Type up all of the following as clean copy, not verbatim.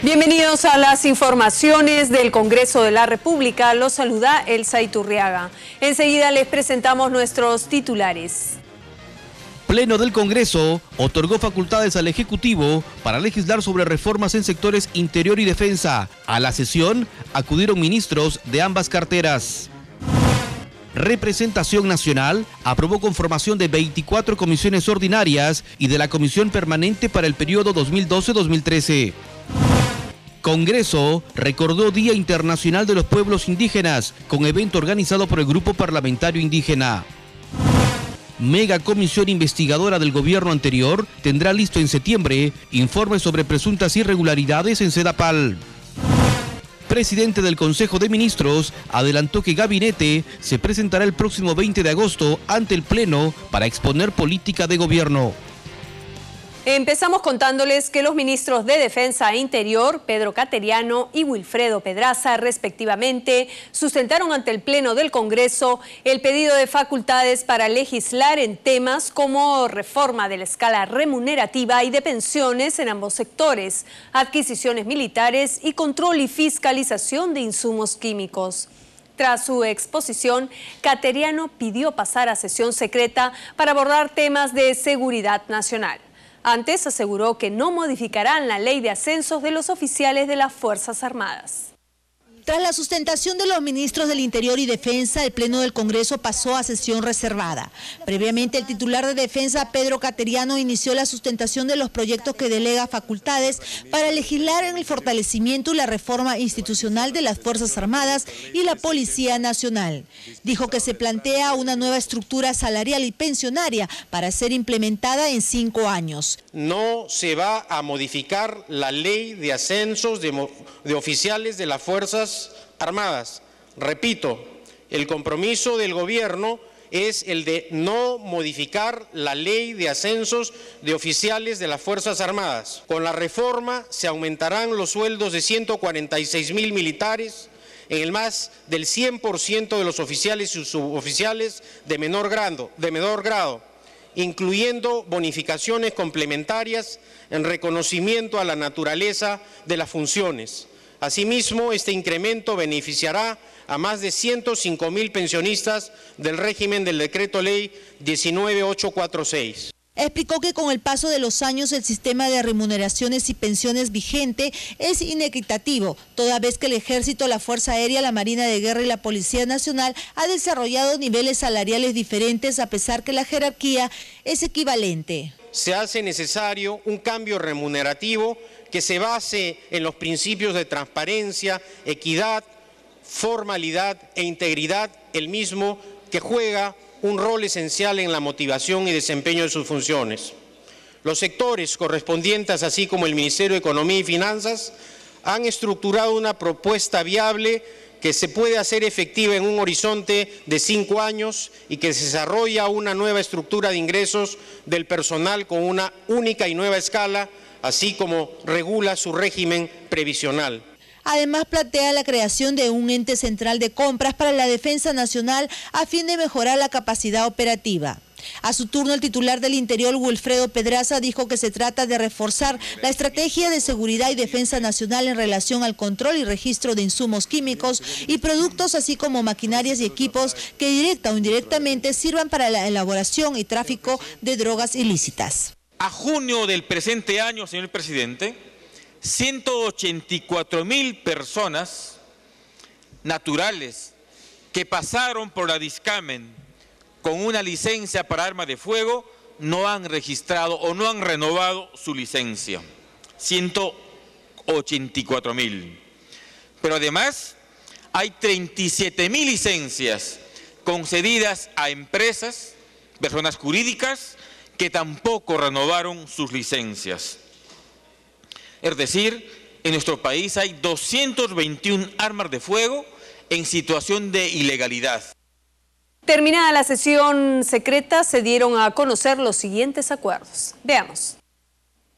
Bienvenidos a las informaciones del Congreso de la República. Los saluda Elsa Iturriaga. Enseguida les presentamos nuestros titulares. Pleno del Congreso otorgó facultades al Ejecutivo para legislar sobre reformas en sectores interior y defensa. A la sesión acudieron ministros de ambas carteras. Representación Nacional aprobó conformación de 24 comisiones ordinarias y de la Comisión Permanente para el periodo 2012-2013. Congreso recordó Día Internacional de los Pueblos Indígenas con evento organizado por el Grupo Parlamentario Indígena. Mega comisión investigadora del gobierno anterior tendrá listo en septiembre informe sobre presuntas irregularidades en Sedapal. Presidente del Consejo de Ministros adelantó que gabinete se presentará el próximo 20 de agosto ante el Pleno para exponer política de gobierno. Empezamos contándoles que los ministros de Defensa e Interior, Pedro Cateriano y Wilfredo Pedraza, respectivamente, sustentaron ante el Pleno del Congreso el pedido de facultades para legislar en temas como reforma de la escala remunerativa y de pensiones en ambos sectores, adquisiciones militares y control y fiscalización de insumos químicos. Tras su exposición, Cateriano pidió pasar a sesión secreta para abordar temas de seguridad nacional. Antes aseguró que no modificarán la ley de ascensos de los oficiales de las Fuerzas Armadas. Tras la sustentación de los ministros del Interior y Defensa, el Pleno del Congreso pasó a sesión reservada. Previamente, el titular de Defensa, Pedro Cateriano, inició la sustentación de los proyectos que delega facultades para legislar en el fortalecimiento y la reforma institucional de las Fuerzas Armadas y la Policía Nacional. Dijo que se plantea una nueva estructura salarial y pensionaria para ser implementada en 5 años. No se va a modificar la ley de ascensos de oficiales de las Fuerzas Armadas. Repito, el compromiso del gobierno es el de no modificar la ley de ascensos de oficiales de las Fuerzas Armadas. Con la reforma se aumentarán los sueldos de 146.000 militares, en el más del 100% de los oficiales y suboficiales de menor grado, incluyendo bonificaciones complementarias en reconocimiento a la naturaleza de las funciones. Asimismo, este incremento beneficiará a más de 105.000 pensionistas del régimen del Decreto Ley 19846. Explicó que con el paso de los años el sistema de remuneraciones y pensiones vigente es inequitativo, toda vez que el Ejército, la Fuerza Aérea, la Marina de Guerra y la Policía Nacional ha desarrollado niveles salariales diferentes a pesar que la jerarquía es equivalente. Se hace necesario un cambio remunerativo que se base en los principios de transparencia, equidad, formalidad e integridad, el mismo que juega un rol esencial en la motivación y desempeño de sus funciones. Los sectores correspondientes, así como el Ministerio de Economía y Finanzas, han estructurado una propuesta viable que se puede hacer efectiva en un horizonte de 5 años y que se desarrolla una nueva estructura de ingresos del personal con una única y nueva escala, así como regula su régimen previsional. Además, plantea la creación de un ente central de compras para la defensa nacional a fin de mejorar la capacidad operativa. A su turno, el titular del Interior, Wilfredo Pedraza, dijo que se trata de reforzar la estrategia de seguridad y defensa nacional en relación al control y registro de insumos químicos y productos, así como maquinarias y equipos que directa o indirectamente sirvan para la elaboración y tráfico de drogas ilícitas. A junio del presente año, señor presidente, 184.000 personas naturales que pasaron por la Discamen con una licencia para arma de fuego no han registrado o no han renovado su licencia. 184.000. Pero además hay 37.000 licencias concedidas a empresas, personas jurídicas, que tampoco renovaron sus licencias. Es decir, en nuestro país hay 221 armas de fuego en situación de ilegalidad. Terminada la sesión secreta, se dieron a conocer los siguientes acuerdos. Veamos.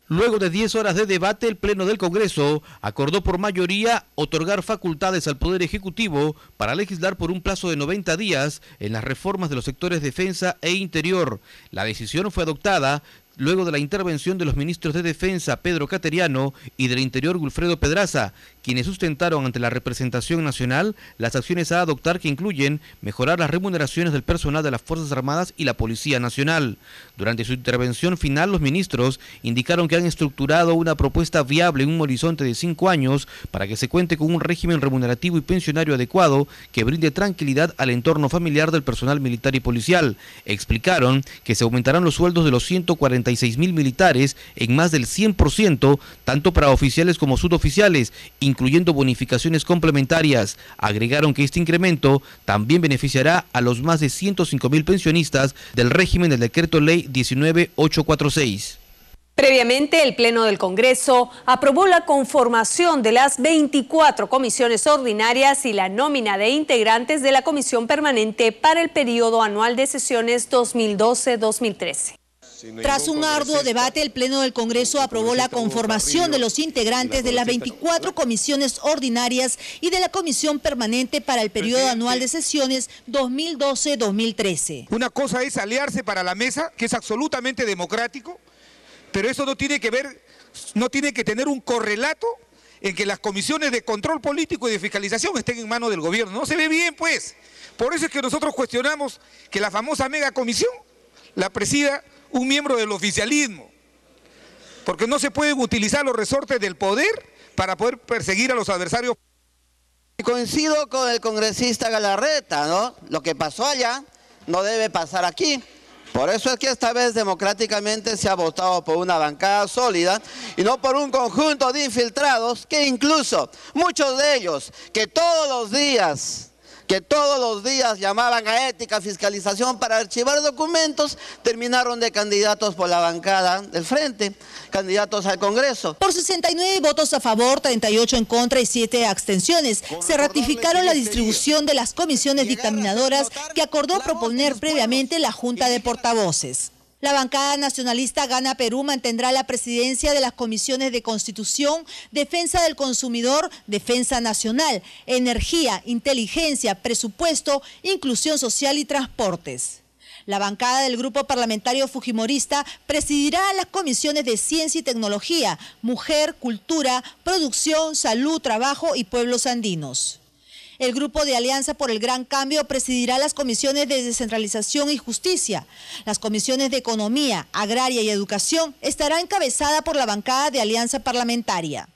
Luego de 10 horas de debate, el Pleno del Congreso acordó por mayoría otorgar facultades al Poder Ejecutivo para legislar por un plazo de 90 días en las reformas de los sectores defensa e interior. La decisión fue adoptada luego de la intervención de los ministros de Defensa Pedro Cateriano y del Interior Wilfredo Pedraza, quienes sustentaron ante la representación nacional las acciones a adoptar que incluyen mejorar las remuneraciones del personal de las Fuerzas Armadas y la Policía Nacional. Durante su intervención final, los ministros indicaron que han estructurado una propuesta viable en un horizonte de 5 años para que se cuente con un régimen remunerativo y pensionario adecuado que brinde tranquilidad al entorno familiar del personal militar y policial. Explicaron que se aumentarán los sueldos de los 146.000 militares en más del 100%, tanto para oficiales como suboficiales, incluyendo bonificaciones complementarias. Agregaron que este incremento también beneficiará a los más de 105.000 pensionistas del régimen del Decreto Ley 19846. Previamente, el Pleno del Congreso aprobó la conformación de las 24 comisiones ordinarias y la nómina de integrantes de la Comisión Permanente para el periodo anual de sesiones 2012-2013. Tras un arduo debate, el Pleno del Congreso aprobó la conformación de los integrantes de las 24 comisiones ordinarias y de la Comisión Permanente para el periodo anual de sesiones 2012-2013. Una cosa es aliarse para la mesa, que es absolutamente democrático, pero eso no tiene que tener un correlato en que las comisiones de control político y de fiscalización estén en manos del gobierno. No se ve bien, pues. Por eso es que nosotros cuestionamos que la famosa megacomisión la presida un miembro del oficialismo, porque no se pueden utilizar los resortes del poder para poder perseguir a los adversarios. Coincido con el congresista Galarreta, ¿no? Lo que pasó allá no debe pasar aquí. Por eso es que esta vez democráticamente se ha votado por una bancada sólida y no por un conjunto de infiltrados que incluso muchos de ellos que todos los días llamaban a ética, fiscalización para archivar documentos, terminaron de candidatos por la bancada del frente, candidatos al Congreso. Por 69 votos a favor, 38 en contra y 7 abstenciones, se ratificaron la distribución de las comisiones dictaminadoras que acordó proponer previamente la Junta de Portavoces. La bancada nacionalista Gana Perú mantendrá la presidencia de las comisiones de Constitución, Defensa del Consumidor, Defensa Nacional, Energía, Inteligencia, Presupuesto, Inclusión Social y Transportes. La bancada del grupo parlamentario fujimorista presidirá las comisiones de Ciencia y Tecnología, Mujer, Cultura, Producción, Salud, Trabajo y Pueblos Andinos. El grupo de Alianza por el Gran Cambio presidirá las comisiones de Descentralización y Justicia. Las comisiones de Economía, Agraria y Educación estará encabezada por la bancada de Alianza Parlamentaria.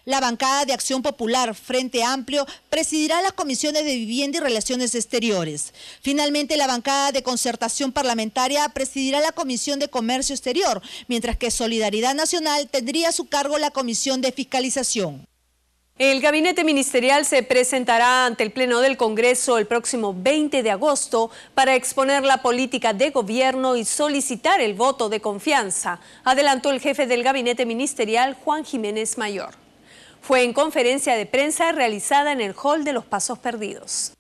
La bancada de Acción Popular, Frente Amplio, presidirá las comisiones de Vivienda y Relaciones Exteriores. Finalmente, la bancada de Concertación Parlamentaria presidirá la Comisión de Comercio Exterior, mientras que Solidaridad Nacional tendría a su cargo la Comisión de Fiscalización. El gabinete ministerial se presentará ante el Pleno del Congreso el próximo 20 de agosto para exponer la política de gobierno y solicitar el voto de confianza, adelantó el jefe del gabinete ministerial, Juan Jiménez Mayor. Fue en conferencia de prensa realizada en el Hall de los Pasos Perdidos.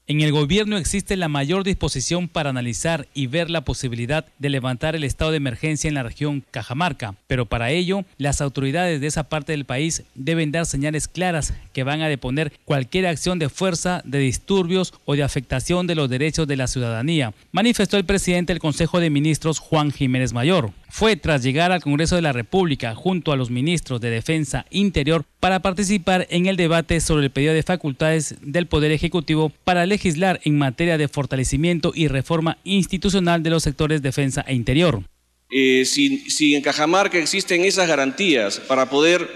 En el gobierno existe la mayor disposición para analizar y ver la posibilidad de levantar el estado de emergencia en la región Cajamarca, pero para ello las autoridades de esa parte del país deben dar señales claras que van a deponer cualquier acción de fuerza, de disturbios o de afectación de los derechos de la ciudadanía, manifestó el presidente del Consejo de Ministros, Juan Jiménez Mayor. Fue tras llegar al Congreso de la República junto a los ministros de Defensa e Interior para participar en el debate sobre el pedido de facultades del Poder Ejecutivo para legislar en materia de fortalecimiento y reforma institucional de los sectores Defensa e Interior. Si en Cajamarca existen esas garantías para poder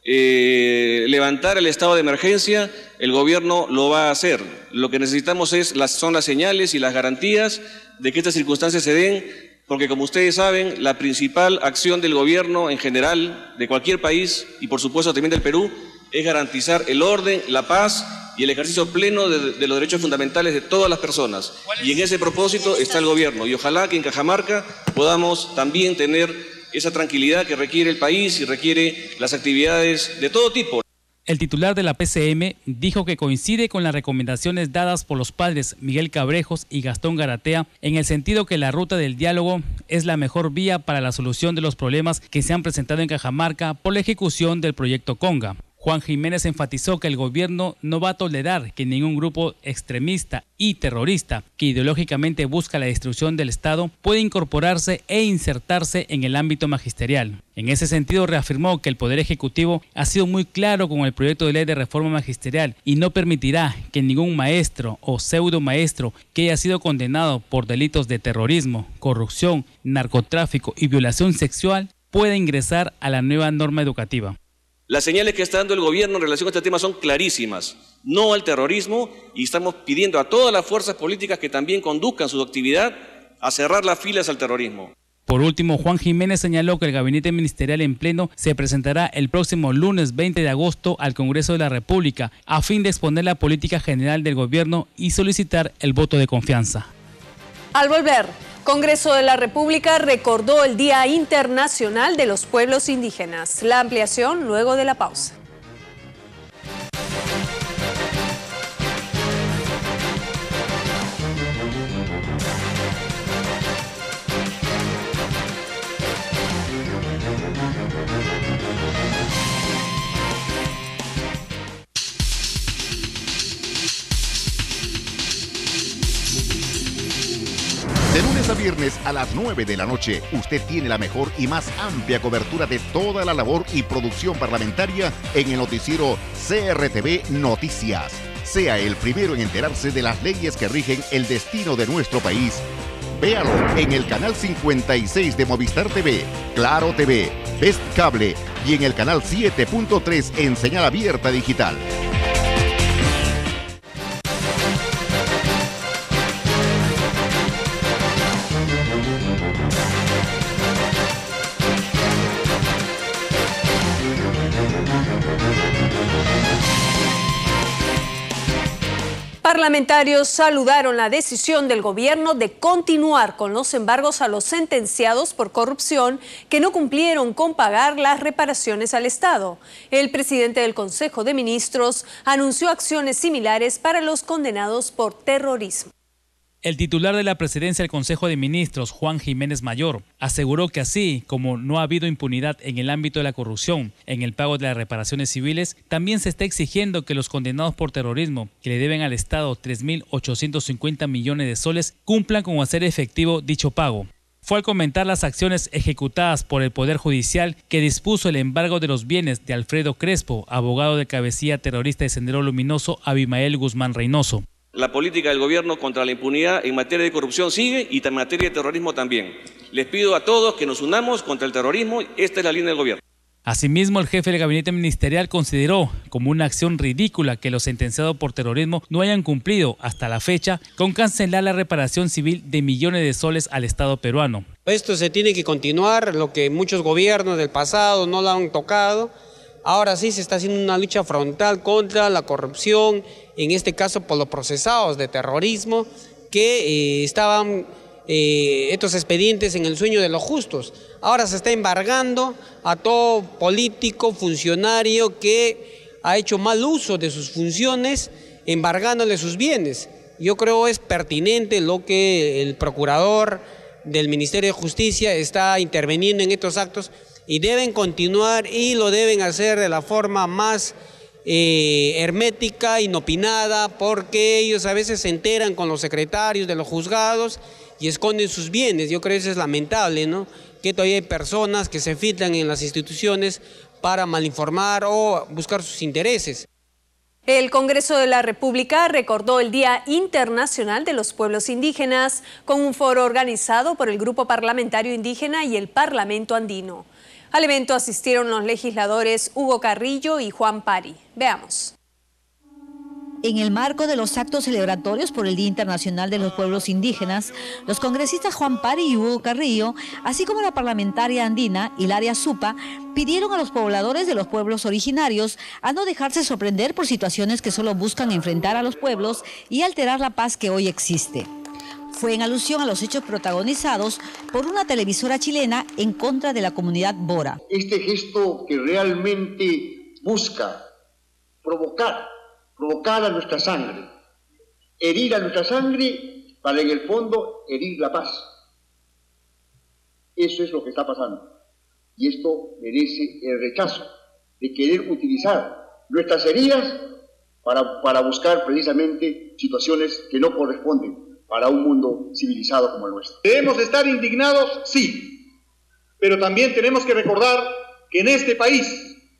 levantar el estado de emergencia, el gobierno lo va a hacer. Lo que necesitamos son las señales y las garantías de que estas circunstancias se den, porque como ustedes saben, la principal acción del gobierno en general, de cualquier país y por supuesto también del Perú, es garantizar el orden, la paz y el ejercicio pleno de los derechos fundamentales de todas las personas. Y en ese propósito está el gobierno. Y ojalá que en Cajamarca podamos también tener esa tranquilidad que requiere el país y requiere las actividades de todo tipo. El titular de la PCM dijo que coincide con las recomendaciones dadas por los padres Miguel Cabrejos y Gastón Garatea en el sentido que la ruta del diálogo es la mejor vía para la solución de los problemas que se han presentado en Cajamarca por la ejecución del proyecto Conga. Juan Jiménez enfatizó que el gobierno no va a tolerar que ningún grupo extremista y terrorista que ideológicamente busca la destrucción del Estado pueda incorporarse e insertarse en el ámbito magisterial. En ese sentido, reafirmó que el Poder Ejecutivo ha sido muy claro con el proyecto de ley de reforma magisterial y no permitirá que ningún maestro o pseudo maestro que haya sido condenado por delitos de terrorismo, corrupción, narcotráfico y violación sexual pueda ingresar a la nueva norma educativa. Las señales que está dando el gobierno en relación a este tema son clarísimas. No al terrorismo, y estamos pidiendo a todas las fuerzas políticas que también conduzcan su actividad a cerrar las filas al terrorismo. Por último, Juan Jiménez señaló que el gabinete ministerial en pleno se presentará el próximo lunes 20 de agosto al Congreso de la República a fin de exponer la política general del gobierno y solicitar el voto de confianza. Al volver, Congreso de la República recordó el Día Internacional de los Pueblos Indígenas. La ampliación luego de la pausa. De lunes a viernes a las 9 de la noche, usted tiene la mejor y más amplia cobertura de toda la labor y producción parlamentaria en el noticiero CRTV Noticias. Sea el primero en enterarse de las leyes que rigen el destino de nuestro país. Véalo en el canal 56 de Movistar TV, Claro TV, Best Cable y en el canal 7.3 en señal abierta digital. Parlamentarios saludaron la decisión del gobierno de continuar con los embargos a los sentenciados por corrupción que no cumplieron con pagar las reparaciones al Estado. El presidente del Consejo de Ministros anunció acciones similares para los condenados por terrorismo. El titular de la presidencia del Consejo de Ministros, Juan Jiménez Mayor, aseguró que así como no ha habido impunidad en el ámbito de la corrupción, en el pago de las reparaciones civiles, también se está exigiendo que los condenados por terrorismo, que le deben al Estado 3.850 millones de soles, cumplan con hacer efectivo dicho pago. Fue al comentar las acciones ejecutadas por el Poder Judicial que dispuso el embargo de los bienes de Alfredo Crespo, abogado de cabecilla terrorista de Sendero Luminoso, Abimael Guzmán Reynoso. La política del gobierno contra la impunidad en materia de corrupción sigue y en materia de terrorismo también. Les pido a todos que nos unamos contra el terrorismo. Esta es la línea del gobierno. Asimismo, el jefe del gabinete ministerial consideró como una acción ridícula que los sentenciados por terrorismo no hayan cumplido hasta la fecha con cancelar la reparación civil de millones de soles al Estado peruano. Esto se tiene que continuar, lo que muchos gobiernos del pasado no lo han tocado. Ahora sí se está haciendo una lucha frontal contra la corrupción, en este caso por los procesados de terrorismo que estaban estos expedientes en el sueño de los justos. Ahora se está embargando a todo político, funcionario que ha hecho mal uso de sus funciones, embargándole sus bienes. Yo creo es pertinente lo que el procurador del Ministerio de Justicia está interviniendo en estos actos y deben continuar y lo deben hacer de la forma más hermética, inopinada, porque ellos a veces se enteran con los secretarios de los juzgados y esconden sus bienes. Yo creo que eso es lamentable, ¿no? Que todavía hay personas que se filtran en las instituciones para malinformar o buscar sus intereses. El Congreso de la República recordó el Día Internacional de los Pueblos Indígenas con un foro organizado por el Grupo Parlamentario Indígena y el Parlamento Andino. Al evento asistieron los legisladores Hugo Carrillo y Juan Pari. Veamos. En el marco de los actos celebratorios por el Día Internacional de los Pueblos Indígenas, los congresistas Juan Pari y Hugo Carrillo, así como la parlamentaria andina Hilaria Supa, pidieron a los pobladores de los pueblos originarios a no dejarse sorprender por situaciones que solo buscan enfrentar a los pueblos y alterar la paz que hoy existe. Fue en alusión a los hechos protagonizados por una televisora chilena en contra de la comunidad Bora. Este gesto que realmente busca provocar a nuestra sangre, herir a nuestra sangre para en el fondo herir la paz. Eso es lo que está pasando. Y esto merece el rechazo de querer utilizar nuestras heridas para buscar precisamente situaciones que no corresponden para un mundo civilizado como el nuestro. Debemos estar indignados, sí, pero también tenemos que recordar que en este país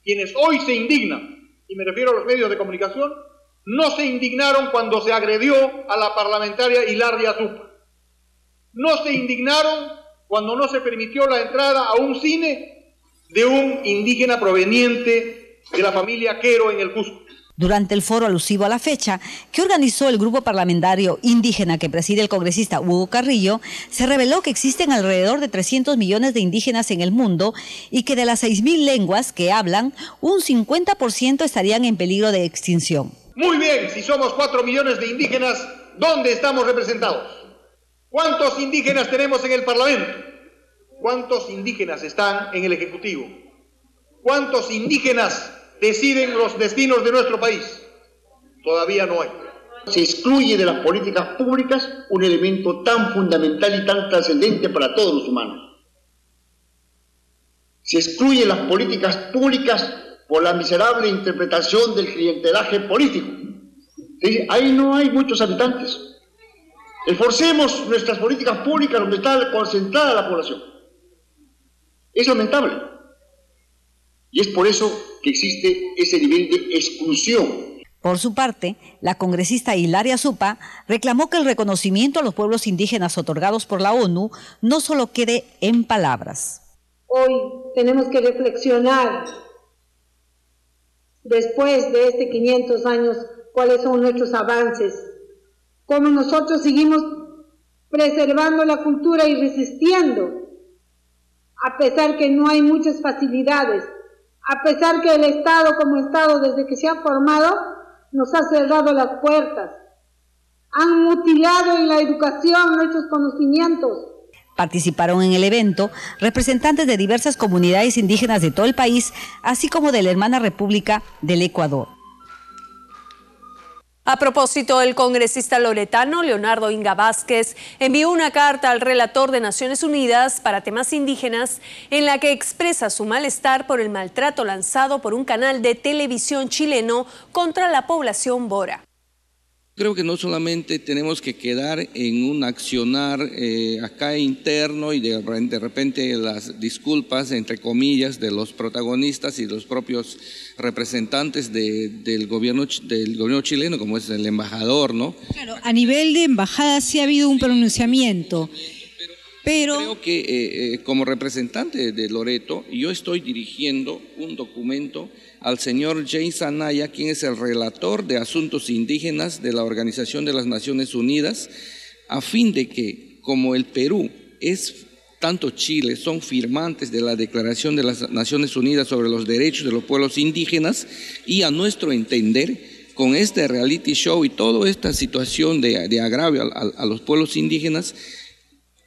quienes hoy se indignan, y me refiero a los medios de comunicación, no se indignaron cuando se agredió a la parlamentaria Hilaria Zupa. No se indignaron cuando no se permitió la entrada a un cine de un indígena proveniente de la familia Quero en el Cusco. Durante el foro alusivo a la fecha que organizó el grupo parlamentario indígena que preside el congresista Hugo Carrillo, se reveló que existen alrededor de 300 millones de indígenas en el mundo y que de las 6.000 lenguas que hablan, un 50% estarían en peligro de extinción. Muy bien, si somos 4 millones de indígenas, ¿dónde estamos representados? ¿Cuántos indígenas tenemos en el Parlamento? ¿Cuántos indígenas están en el Ejecutivo? ¿Cuántos indígenas deciden los destinos de nuestro país? Todavía no hay. Se excluye de las políticas públicas un elemento tan fundamental y tan trascendente para todos los humanos. Se excluye las políticas públicas por la miserable interpretación del clientelaje político. Ahí no hay muchos habitantes. Esforcemos nuestras políticas públicas donde está concentrada la población. Es lamentable. Y es por eso que existe ese nivel de exclusión. Por su parte, la congresista Hilaria Zupa reclamó que el reconocimiento a los pueblos indígenas otorgados por la ONU no solo quede en palabras. Hoy tenemos que reflexionar, después de 500 años, cuáles son nuestros avances, cómo nosotros seguimos preservando la cultura y resistiendo, a pesar que no hay muchas facilidades, a pesar que el Estado como Estado, desde que se ha formado, nos ha cerrado las puertas, han mutilado en la educación nuestros conocimientos. Participaron en el evento representantes de diversas comunidades indígenas de todo el país, así como de la hermana República del Ecuador. A propósito, el congresista loretano Leonardo Inga Vázquez envió una carta al relator de Naciones Unidas para temas indígenas en la que expresa su malestar por el maltrato lanzado por un canal de televisión chileno contra la población bora. Creo que no solamente tenemos que quedar en un accionar acá interno y de repente las disculpas, entre comillas, de los protagonistas y los propios representantes del gobierno chileno, como es el embajador, ¿no? Claro, a nivel de embajada sí ha habido un pronunciamiento, pero creo que como representante de Loreto, yo estoy dirigiendo un documento al señor James Anaya, quien es el relator de asuntos indígenas de la Organización de las Naciones Unidas, a fin de que, como el Perú tanto Chile son firmantes de la Declaración de las Naciones Unidas sobre los derechos de los pueblos indígenas, y a nuestro entender, con este reality show y toda esta situación de agravio a los pueblos indígenas,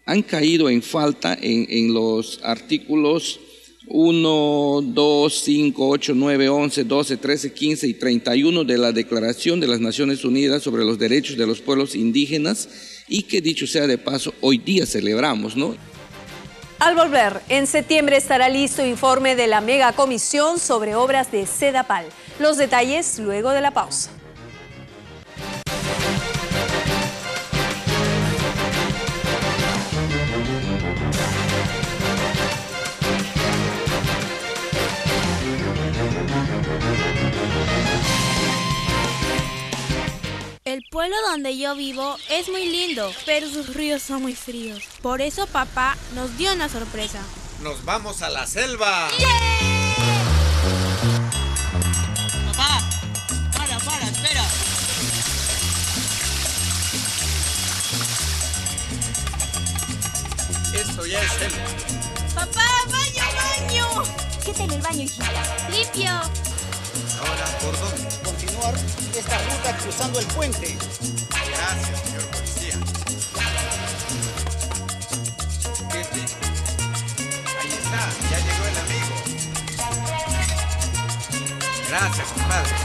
han caído en falta en los artículos 1, 2, 5, 8, 9, 11, 12, 13, 15 y 31 de la Declaración de las Naciones Unidas sobre los derechos de los pueblos indígenas, y que, dicho sea de paso, hoy día celebramos, ¿no? Al volver, en septiembre estará listo informe de la megacomisión sobre obras de Sedapal. Los detalles luego de la pausa. El pueblo donde yo vivo es muy lindo, pero sus ríos son muy fríos. Por eso papá nos dio una sorpresa. ¡Nos vamos a la selva! ¡Yeah! Papá, para, espera. Esto ya es selva. Papá, baño. ¿Qué tal el baño, hijita? Limpio. Ahora, ¿por dónde? Continuar esta ruta cruzando el puente. Gracias, señor policía. Jefe, ahí está, ya llegó el amigo. Gracias, compadre.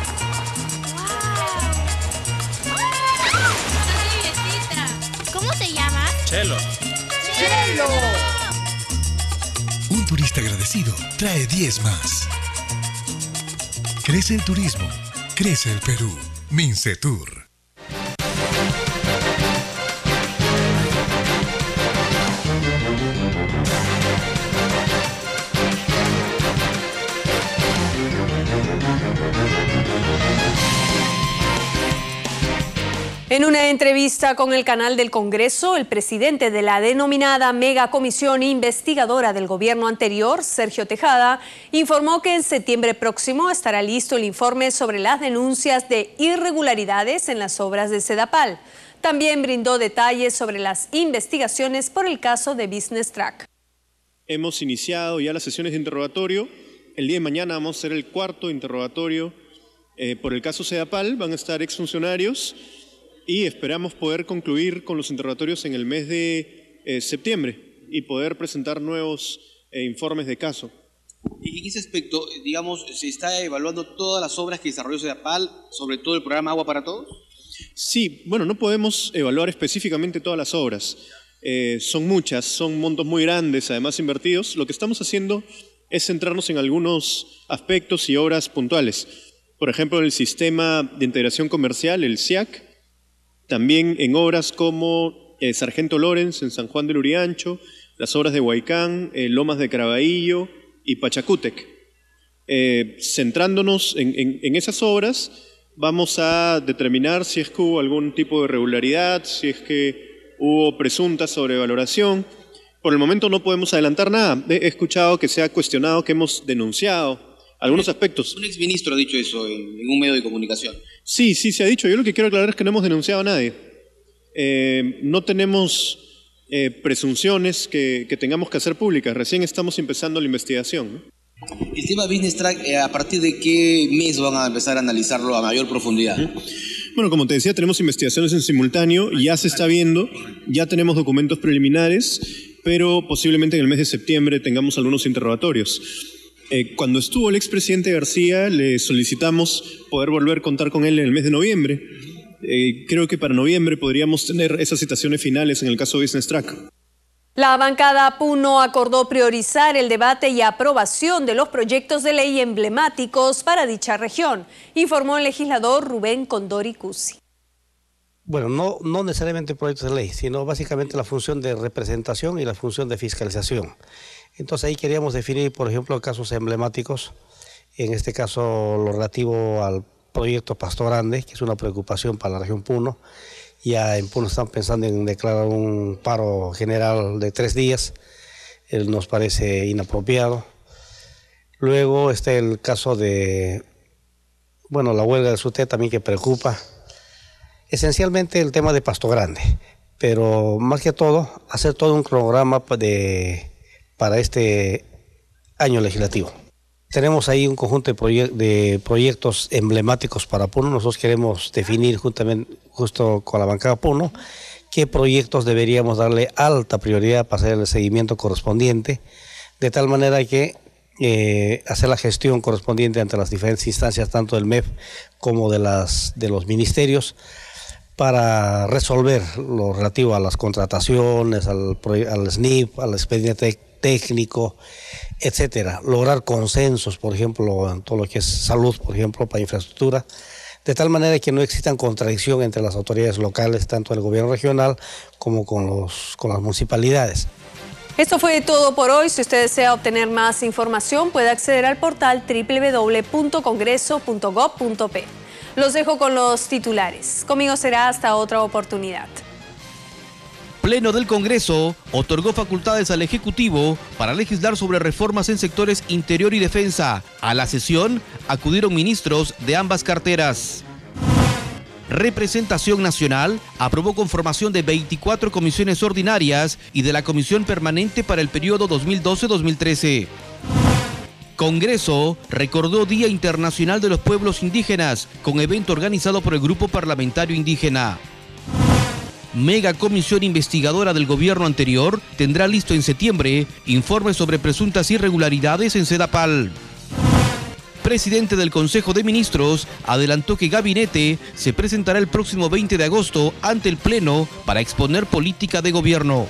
¡Wow! ¿Cómo te llamas? Chelo. ¡Chelo! Un turista agradecido trae 10 más. Crece el turismo, crece el Perú. Mincetur. En una entrevista con el canal del Congreso, el presidente de la denominada Mega Comisión Investigadora del gobierno anterior, Sergio Tejada, informó que en septiembre próximo estará listo el informe sobre las denuncias de irregularidades en las obras de Sedapal. También brindó detalles sobre las investigaciones por el caso de Business Track. Hemos iniciado ya las sesiones de interrogatorio. El día de mañana vamos a hacer el cuarto interrogatorio por el caso Sedapal. Van a estar exfuncionarios. Y esperamos poder concluir con los interrogatorios en el mes de septiembre y poder presentar nuevos informes de caso. Y en ese aspecto, digamos, ¿se está evaluando todas las obras que desarrolló Sedapal, sobre todo el programa Agua para Todos? Sí, bueno, no podemos evaluar específicamente todas las obras. Son muchas, son montos muy grandes, además invertidos. Lo que estamos haciendo es centrarnos en algunos aspectos y obras puntuales. Por ejemplo, en el sistema de integración comercial, el SIAC, también en obras como Sargento Lorenz en San Juan del Uriancho, las obras de Huaycán, Lomas de Caraballo y Pachacútec. Centrándonos en esas obras, vamos a determinar si es que hubo algún tipo de irregularidad, si es que hubo presunta sobrevaloración. Por el momento no podemos adelantar nada. He escuchado que se ha cuestionado, que hemos denunciado algunos aspectos. Un exministro ha dicho eso en un medio de comunicación. Sí, se ha dicho. Yo lo que quiero aclarar es que no hemos denunciado a nadie. No tenemos presunciones que tengamos que hacer públicas. Recién estamos empezando la investigación, ¿no? El tema Business Track, ¿a partir de qué mes van a empezar a analizarlo a mayor profundidad? Bueno, como te decía, tenemos investigaciones en simultáneo, ya se está viendo, ya tenemos documentos preliminares, pero posiblemente en el mes de septiembre tengamos algunos interrogatorios. Cuando estuvo el expresidente García, le solicitamos poder volver a contar con él en el mes de noviembre. Creo que para noviembre podríamos tener esas citaciones finales en el caso Business Track. La bancada Puno acordó priorizar el debate y aprobación de los proyectos de ley emblemáticos para dicha región, informó el legislador Rubén Condori Cusi. Bueno, no necesariamente proyectos de ley, sino básicamente la función de representación y la función de fiscalización. Entonces ahí queríamos definir, por ejemplo, casos emblemáticos, en este caso lo relativo al proyecto Pasto Grande, que es una preocupación para la región Puno. Ya en Puno están pensando en declarar un paro general de 3 días, nos parece inapropiado. Luego está el caso de, bueno, la huelga del SUTEP también que preocupa. Esencialmente el tema de Pasto Grande, pero más que todo, hacer todo un cronograma para este año legislativo. Tenemos ahí un conjunto de proyectos emblemáticos para Puno. Nosotros queremos definir justo con la bancada Puno qué proyectos deberíamos darle alta prioridad para hacer el seguimiento correspondiente, de tal manera que hacer la gestión correspondiente ante las diferentes instancias, tanto del MEF como de los ministerios, para resolver lo relativo a las contrataciones, al SNIP, al expediente técnico, etcétera. Lograr consensos, por ejemplo, en todo lo que es salud, por ejemplo, para infraestructura, de tal manera que no existan contradicción entre las autoridades locales, tanto el gobierno regional como con las municipalidades. Esto fue todo por hoy. Si usted desea obtener más información, puede acceder al portal www.congreso.gov.p. Los dejo con los titulares. Conmigo será hasta otra oportunidad. Pleno del Congreso otorgó facultades al Ejecutivo para legislar sobre reformas en sectores interior y defensa. A la sesión acudieron ministros de ambas carteras. Representación Nacional aprobó conformación de 24 comisiones ordinarias y de la Comisión Permanente para el periodo 2012-2013. Congreso recordó Día Internacional de los Pueblos Indígenas con evento organizado por el Grupo Parlamentario Indígena. Mega Comisión Investigadora del gobierno anterior tendrá listo en septiembre informe sobre presuntas irregularidades en Sedapal. Presidente del Consejo de Ministros adelantó que gabinete se presentará el próximo 20 de agosto ante el Pleno para exponer política de gobierno.